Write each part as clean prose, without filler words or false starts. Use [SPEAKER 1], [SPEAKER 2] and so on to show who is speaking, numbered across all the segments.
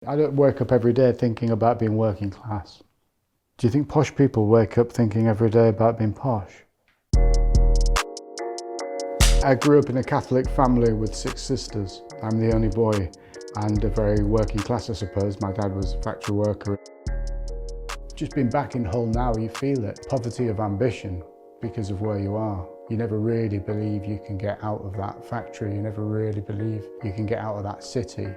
[SPEAKER 1] I don't wake up every day thinking about being working class. Do you think posh people wake up thinking every day about being posh? I grew up in a Catholic family with 6 sisters. I'm the only boy and a very working class, I suppose. My dad was a factory worker. Just being back in Hull now, you feel it. Poverty of ambition because of where you are. You never really believe you can get out of that factory. You never really believe you can get out of that city.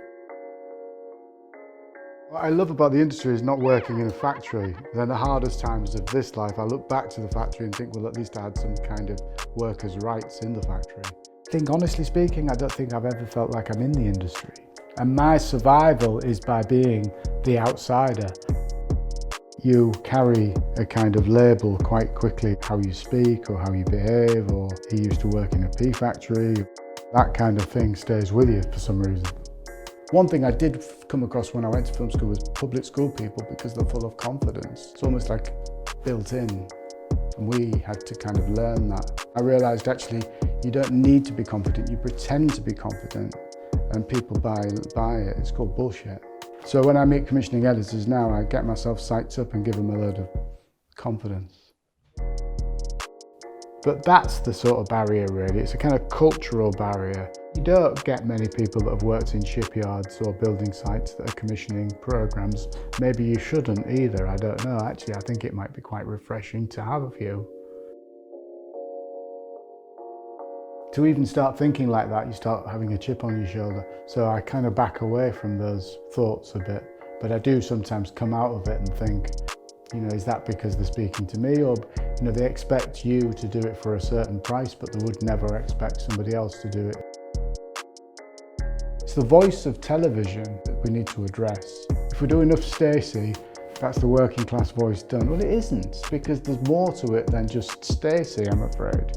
[SPEAKER 1] What I love about the industry is not working in a factory. Then the hardest times of this life, I look back to the factory and think, well, at least I had some kind of workers' rights in the factory. I think, honestly speaking, I don't think I've ever felt like I'm in the industry. And my survival is by being the outsider. You carry a kind of label quite quickly, how you speak or how you behave, or he used to work in a pea factory. That kind of thing stays with you for some reason. One thing I did come across when I went to film school was public school people, because they're full of confidence. It's almost like built in, and we had to kind of learn that. I realised actually you don't need to be confident, you pretend to be confident, and people buy it. It's called bullshit. So when I meet commissioning editors now, I get myself psyched up and give them a load of confidence. But that's the sort of barrier really, it's a kind of cultural barrier. You don't get many people that have worked in shipyards or building sites that are commissioning programmes. Maybe you shouldn't either, I don't know. Actually, I think it might be quite refreshing to have a few. To even start thinking like that, you start having a chip on your shoulder. So I kind of back away from those thoughts a bit. But I do sometimes come out of it and think, you know, is that because they're speaking to me, or you know, they expect you to do it for a certain price, but they would never expect somebody else to do it. It's the voice of television that we need to address. If we do enough Stacey, that's the working class voice done. Well, it isn't, because there's more to it than just Stacey, I'm afraid.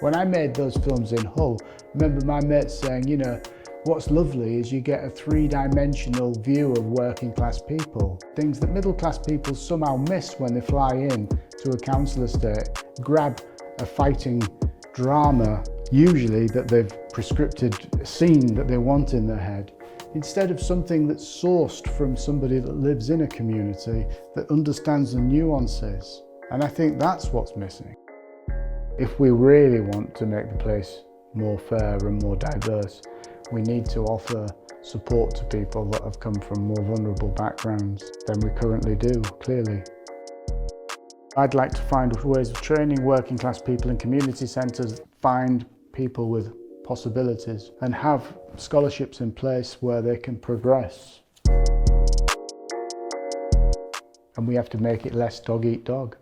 [SPEAKER 1] When I made those films in Hull, I remember my mates saying, you know, what's lovely is you get a 3-dimensional view of working class people. Things that middle class people somehow miss when they fly in to a council estate, grab a fighting drama, usually that they've prescripted scene that they want in their head, instead of something that's sourced from somebody that lives in a community that understands the nuances. And I think that's what's missing. If we really want to make the place more fair and more diverse, we need to offer support to people that have come from more vulnerable backgrounds than we currently do, clearly. I'd like to find ways of training working class people in community centres, find people with possibilities, and have scholarships in place where they can progress. And we have to make it less dog eat dog.